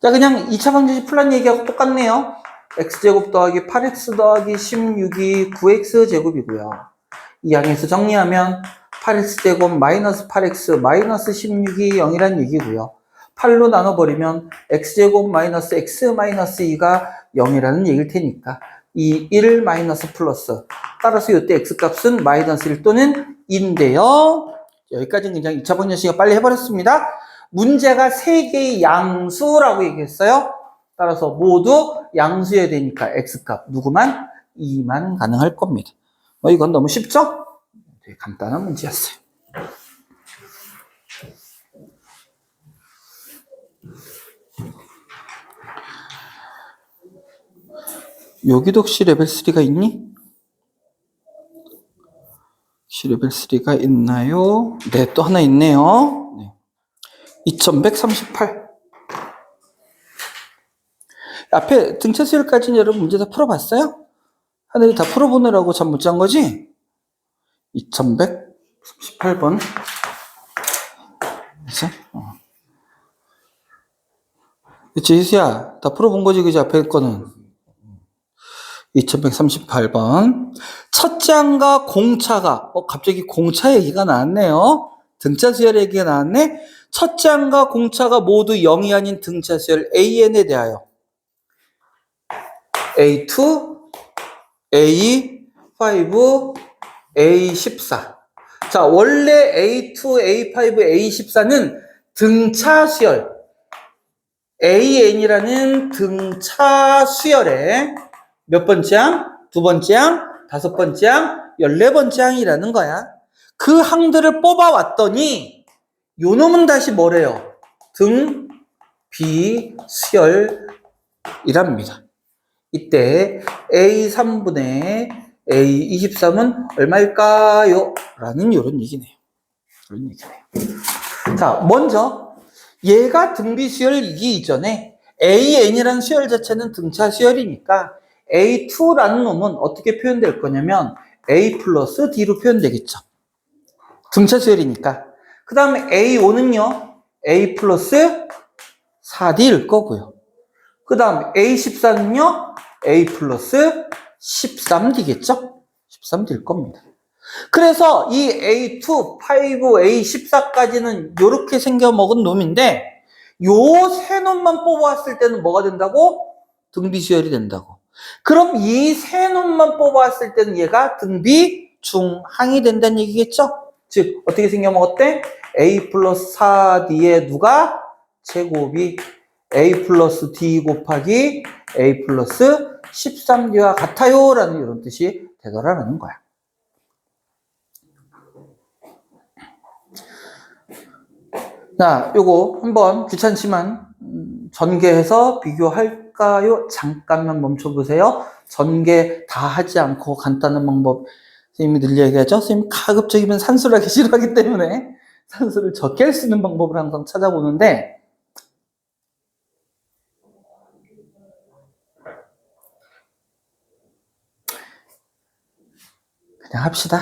자, 그냥 2차 방정식 풀란 얘기하고 똑같네요. x제곱 더하기 8x 더하기 16이 9x제곱이고요. 이 항에서 정리하면 8x제곱 마이너스 8x 마이너스 16이 0이란 얘기고요. 8로 나눠버리면 x제곱 마이너스 x 마이너스 2가 0이라는 얘기일 테니까 이 1 마이너스 플러스, 따라서 이때 x값은 마이너스 1 또는 2인데요. 여기까지는 그냥 2차 방정식을 빨리 해버렸습니다. 문제가 3개의 양수라고 얘기했어요. 따라서 모두 양수여야 되니까 x값 누구만? 2만 가능할 겁니다. 이건 너무 쉽죠? 되게 간단한 문제였어요. 여기도 혹시 레벨 3가 있니? 혹시 레벨 3가 있나요? 네, 또 하나 있네요. 네. 2138. 앞에 등차 수열까지는 여러분 문제 다 풀어봤어요? 하늘이 다 풀어보느라고 잠 못 잔 거지? 2138번. 그치? 그치, 희수야. 다 풀어본 거지, 그지? 앞에 거는. 2138번. 첫째 항과 공차가, 갑자기 공차 얘기가 나왔네요. 등차 수열 얘기가 나왔네. 첫째 항과 공차가 모두 0이 아닌 등차 수열 AN에 대하여 A2, A5, A14. 자, 원래 A2, A5, A14는 등차 수열, AN이라는 등차 수열의 몇 번째 항? 두 번째 항, 다섯 번째 항, 14번째 항이라는 거야. 그 항들을 뽑아왔더니 요 놈은 다시 뭐래요? 등비수열이랍니다. 이때 A3분의 A23은 얼마일까요? 라는 이런 얘기네요. 자, 먼저 얘가 등비수열이기 이전에 AN이라는 수열 자체는 등차 수열이니까 A2라는 놈은 어떻게 표현될 거냐면 A 플러스 D로 표현되겠죠. 등차 수열이니까. 그 다음에 A5는요, A 플러스 4D일 거고요. 그 다음 A14는요, A 플러스 13D겠죠? 13D일 겁니다. 그래서 이 A2, 5, A14까지는 이렇게 생겨먹은 놈인데 요 세 놈만 뽑아왔을 때는 뭐가 된다고? 등비수열이 된다고. 그럼 이 세 놈만 뽑아왔을 때는 얘가 등비중항이 된다는 얘기겠죠? 즉 어떻게 생겨먹었대? A 플러스 4D에 누가? 제곱이 A 플러스 D 곱하기 A 플러스 13D와 같아요 라는 이런 뜻이 되더라라는 거야. 자, 요거 한번 귀찮지만 전개해서 비교할까요? 잠깐만 멈춰보세요. 전개 다 하지 않고 간단한 방법 선생님이 늘 얘기하죠. 선생님 가급적이면 산수를 하기 싫어하기 때문에 산수를 적게 할 수 있는 방법을 항상 찾아보는데 그냥 합시다.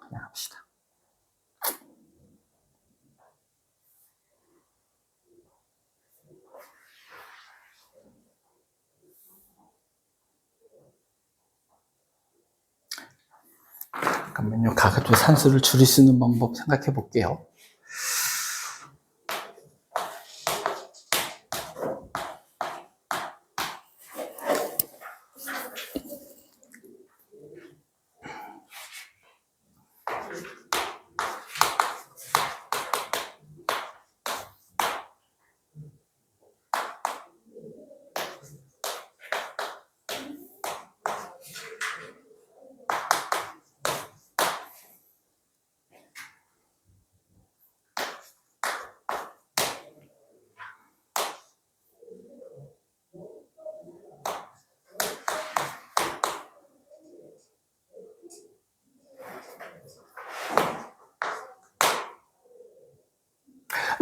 그냥 합시다. 잠깐만요. 가급적 산수를 줄일 수 있는 방법 생각해 볼게요.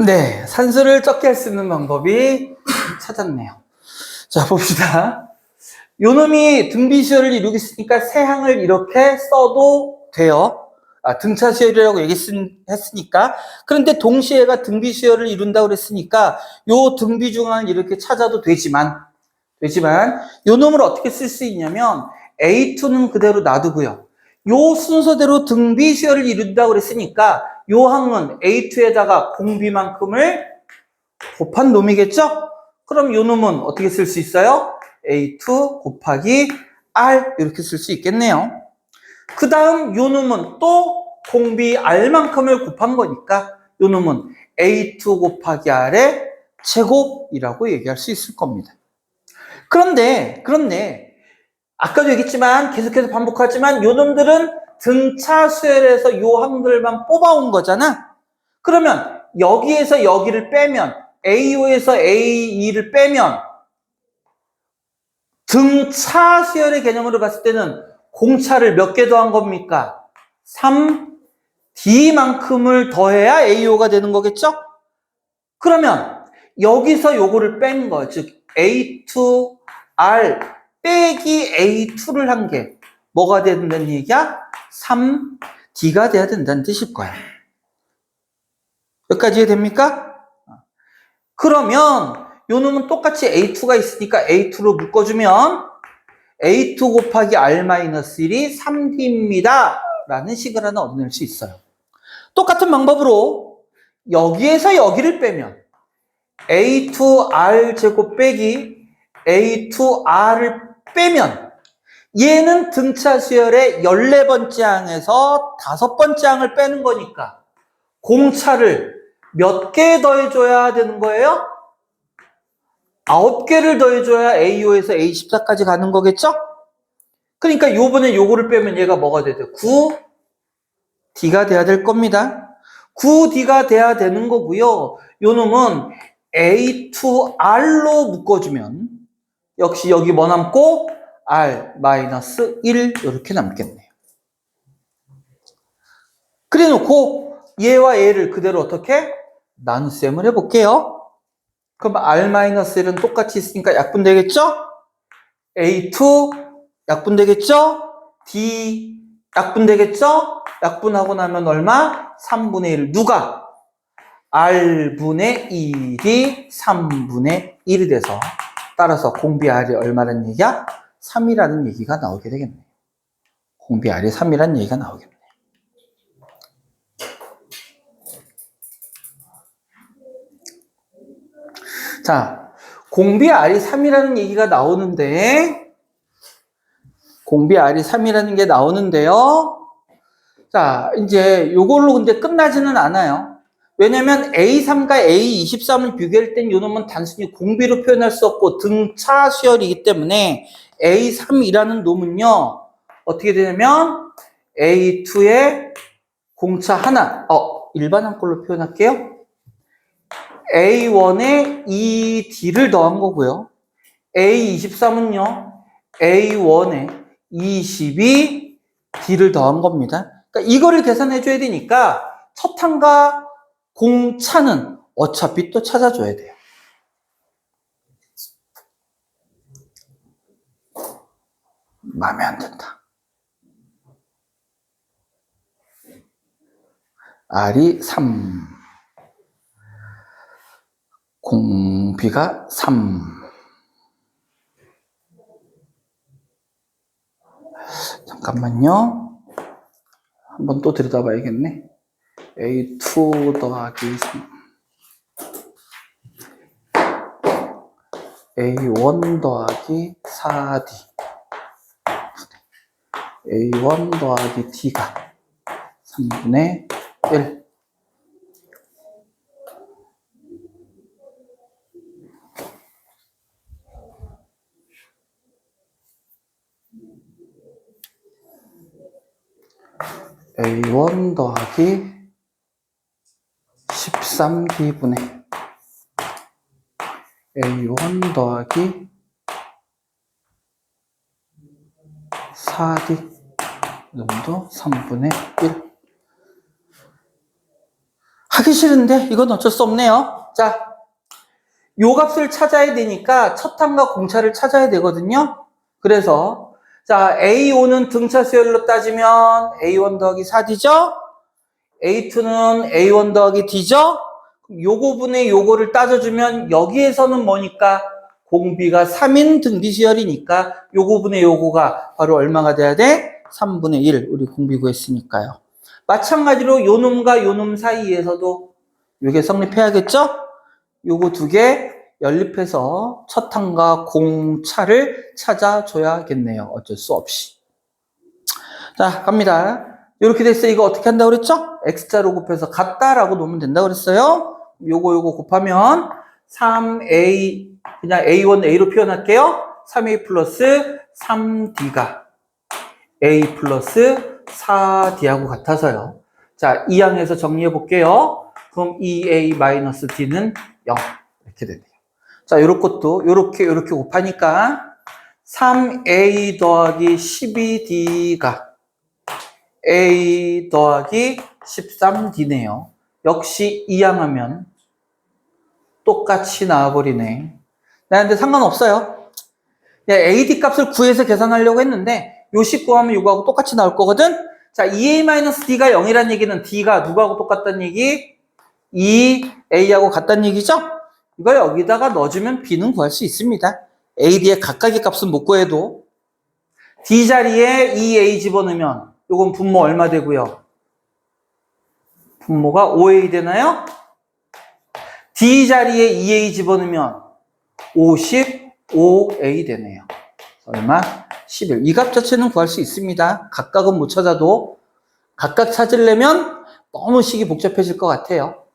네, 산수를 적게 할 수 있는 방법이 찾았네요. 자, 봅시다. 요 놈이 등비수열을 이루고 있으니까 세 항을 이렇게 써도 돼요. 등차수열이라고 얘기했으니까. 그런데 동시에 얘가 등비수열을 이룬다고 그랬으니까 요 등비중항을 이렇게 찾아도 되지만 요 놈을 어떻게 쓸 수 있냐면 A2는 그대로 놔두고요. 요 순서대로 등비수열을 이룬다고 그랬으니까 요 항은 A2에다가 공비만큼을 곱한 놈이겠죠? 그럼 요 놈은 어떻게 쓸 수 있어요? A2 곱하기 R 이렇게 쓸 수 있겠네요. 그 다음 요 놈은 또 공비 R만큼을 곱한 거니까 요 놈은 A2 곱하기 R의 제곱이라고 얘기할 수 있을 겁니다. 그런데 아까도 얘기했지만 계속해서 반복하지만 요 놈들은 등차 수열에서 요 항들만 뽑아온 거잖아. 그러면 여기에서 여기를 빼면 A5에서 A2를 빼면 등차 수열의 개념으로 봤을 때는 공차를 몇 개 더한 겁니까? 3D만큼을 더해야 A5가 되는 거겠죠? 그러면 여기서 요거를 뺀 거, 즉 A2R 빼기 A2를 한 게 뭐가 돼야 된다는 얘기야? 3D가 돼야 된다는 뜻일 거야. 여기까지 이해됩니까? 그러면 요 놈은 똑같이 A2가 있으니까 A2로 묶어주면 A2 곱하기 R-1이 3D입니다. 라는 식을 하나 얻어낼 수 있어요. 똑같은 방법으로 여기에서 여기를 빼면 A2R 제곱 빼기 A2R을 빼면 얘는 등차 수열의 14번째 항에서 5번째 항을 빼는 거니까 공차를 몇 개 더해줘야 되는 거예요? 9개를 더해줘야 A5에서 A14까지 가는 거겠죠? 그러니까 요번에 요거를 빼면 얘가 뭐가 돼야 돼? 9D가 돼야 될 겁니다. 9D가 돼야 되는 거고요. 요 놈은 A2R로 묶어주면 역시 여기 뭐 남고? R-1 이렇게 남겠네요. 그래 놓고 얘와 얘를 그대로 어떻게? 나눗셈을 해볼게요. 그럼 R-1은 똑같이 있으니까 약분되겠죠? A2 약분되겠죠? D 약분되겠죠? 약분하고 나면 얼마? 3분의 1. 누가? R분의 1이 3분의 1이 돼서 따라서 공비 R이 얼마라는 얘기야? 3이라는 얘기가 나오게 되겠네. 공비 R이 3이라는 얘기가 나오겠네. 자, 공비 R이 3이라는 얘기가 나오는데 공비 R이 3이라는 게 나오는데요. 자, 이제 요걸로 근데 끝나지는 않아요. 왜냐면 A3과 A23을 비교할 땐 요 놈은 단순히 공비로 표현할 수 없고 등차 수열이기 때문에 A3이라는 놈은요. 어떻게 되냐면 A2의 공차 하나, 일반한 걸로 표현할게요. A1에 2D를 더한 거고요. A23은요. A1에 22D를 더한 겁니다. 그러니까 이거를 계산해 줘야 되니까 첫 항과 공차는 어차피 또 찾아줘야 돼요. 마음에 안 든다. R이 3. 공 B가 3. 잠깐만요. 한번 또 들여다봐야겠네. A2 더하기 3. A1 더하기 4D. A1 더하기 D가 3분의 1. A1 더하기 13D분의 A1 더하기 4D 놈도 3분의 1. 하기 싫은데 이건 어쩔 수 없네요. 자, 요 값을 찾아야 되니까 첫 항과 공차를 찾아야 되거든요. 그래서 자, A5는 등차 수열로 따지면 A1 더하기 4D죠? A2는 A1 더하기 D죠? 요거분의 요거를 따져주면 여기에서는 뭐니까 공비가 3인 등비 수열이니까 요거분의 요거가 바로 얼마가 돼야 돼? 3분의 1 우리 공비 구했으니까요. 마찬가지로 요놈과 요놈 사이에서도 요게 성립해야겠죠? 요거 두 개 연립해서 첫 항과 공차를 찾아줘야겠네요. 어쩔 수 없이. 자, 갑니다. 이렇게 됐어요. 이거 어떻게 한다고 그랬죠? X자로 곱해서 같다라고 놓으면 된다고 그랬어요. 요거 요거 곱하면 3A, 그냥 A1, A로 표현할게요. 3A 플러스 3D가 A 플러스 4D하고 같아서요. 자, 이 항에서 정리해 볼게요. 그럼 2A 마이너스 D는 0. 이렇게 되네요. 자, 요런 것도 요렇게 곱하니까 3A 더하기 12D가 A 더하기 13D네요. 역시 이항하면 똑같이 나와버리네. 근데 상관없어요. AD 값을 구해서 계산하려고 했는데 요 식 구하면 요거하고 똑같이 나올 거거든. 자, 2A-D가 0이란 얘기는 D가 누구하고 똑같다는 얘기? 2A하고 같다는 얘기죠? 이걸 여기다가 넣어주면 B는 구할 수 있습니다. AD의 각각의 값은 못 구해도 D 자리에 2A 집어넣으면 요건 분모 얼마 되고요? 분모가 5A 되나요? D 자리에 2A 집어넣으면 55A 되네요. 얼마? 11. 이 값 자체는 구할 수 있습니다. 각각은 못 찾아도 각각 찾으려면 너무 식이 복잡해질 것 같아요.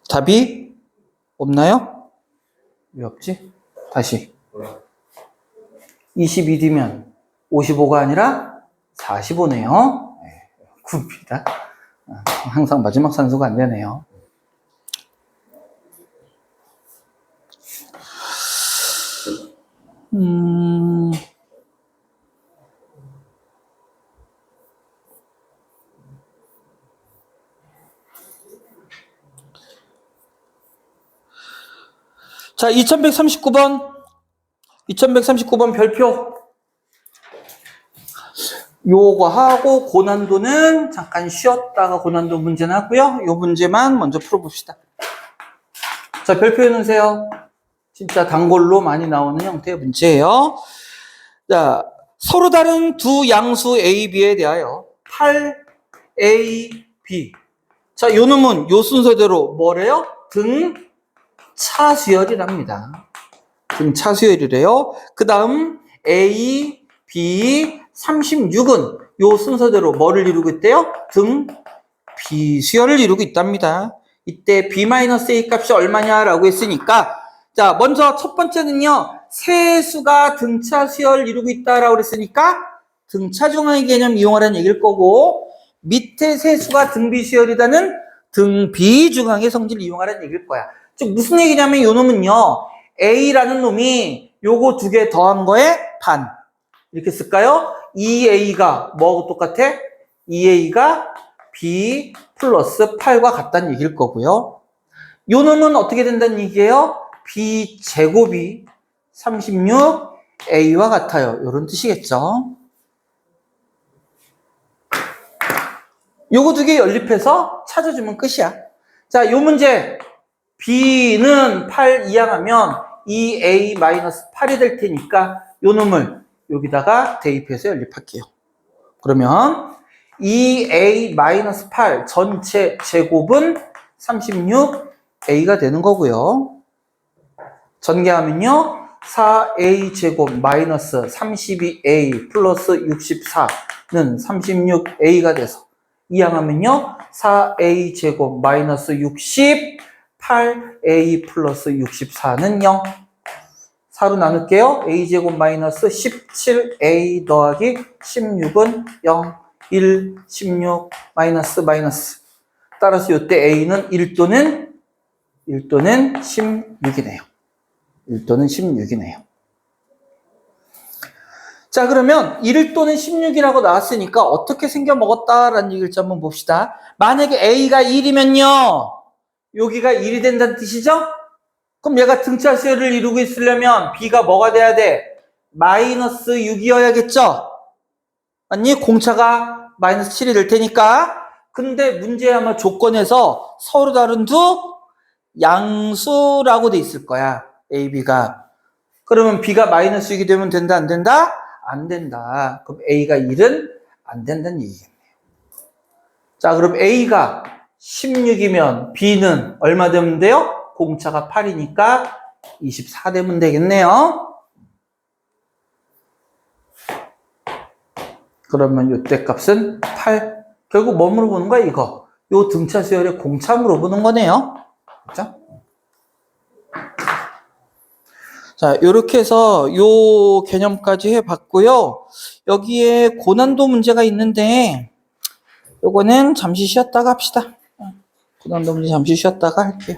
답이 없나요? 왜 없지? 다시. 22D면 55가 아니라 45네요. 네, 굽니다. 항상 마지막 산수가 안 되네요. 자, 2139번 별표. 요거 하고 고난도는 잠깐 쉬었다가 고난도 문제는 하고요. 요 문제만 먼저 풀어봅시다. 자, 별표해 놓으세요. 진짜 단골로 많이 나오는 형태의 문제예요. 자, 서로 다른 두 양수 A, B에 대하여 8A, B. 자, 요 놈은 요 순서대로 뭐래요? 등차수열이랍니다. 등차수열이래요. 그 다음 A, B, 36은 요 순서대로 뭐를 이루고 있대요? 등비수열을 이루고 있답니다. 이때 B-A 값이 얼마냐라고 했으니까 자, 먼저 첫 번째는요. 세수가 등차수열을 이루고 있다라고 그랬으니까 등차중앙의 개념 이용하라는 얘기일 거고 밑에 세수가 등비수열이다는 등비중앙의 성질을 이용하라는 얘기일 거야. 즉 무슨 얘기냐면 요 놈은요. A라는 놈이 요거 두 개 더한 거에 반. 이렇게 쓸까요? 2A가 뭐하고 똑같아? 2A가 B 플러스 8과 같다는 얘기일 거고요. 요 놈은 어떻게 된다는 얘기예요? B 제곱이 36A와 같아요. 이런 뜻이겠죠. 요거 두 개 연립해서 찾아주면 끝이야. 자, 요 문제. B는 8 이항하면 2A-8이 될 테니까 요 놈을 여기다가 대입해서 연립할게요. 그러면 2A-8 전체 제곱은 36A가 되는 거고요. 전개하면요. 4A 제곱 마이너스 32A 플러스 64는 36A가 돼서 이항하면요. 4A 제곱 마이너스 60 8A 플러스 64는 0. 4로 나눌게요. A제곱 마이너스 17A 더하기 16은 0. 1, 16, 마이너스, 마이너스. 따라서 이때 A는 1 또는 16이네요. 1 또는 16이네요. 자, 그러면 1 또는 16이라고 나왔으니까 어떻게 생겨 먹었다라는 얘기를 좀 한번 봅시다. 만약에 A가 1이면요. 여기가 1이 된다는 뜻이죠? 그럼 얘가 등차수열을 이루고 있으려면 B가 뭐가 돼야 돼? 마이너스 6이어야겠죠? 아니, 공차가 마이너스 7이 될 테니까. 근데 문제의 아마 조건에서 서로 다른 두 양수라고 돼 있을 거야. A, B가. 그러면 B가 마이너스 6이 되면 된다, 안 된다? 안 된다. 그럼 A가 1은 안 된다는 얘기겠네요. 자, 그럼 A가 16이면 B는 얼마 되면 돼요? 공차가 8이니까 24 되면 되겠네요. 그러면 요때 값은 8. 결국 뭐 물어보는 거야, 이거? 요 등차 수열의 공차 물어보는 거네요. 그렇죠? 자, 요렇게 해서 요 개념까지 해봤고요. 여기에 고난도 문제가 있는데 요거는 잠시 쉬었다가 합시다. 고난도 문제 잠시 쉬었다가 할게요.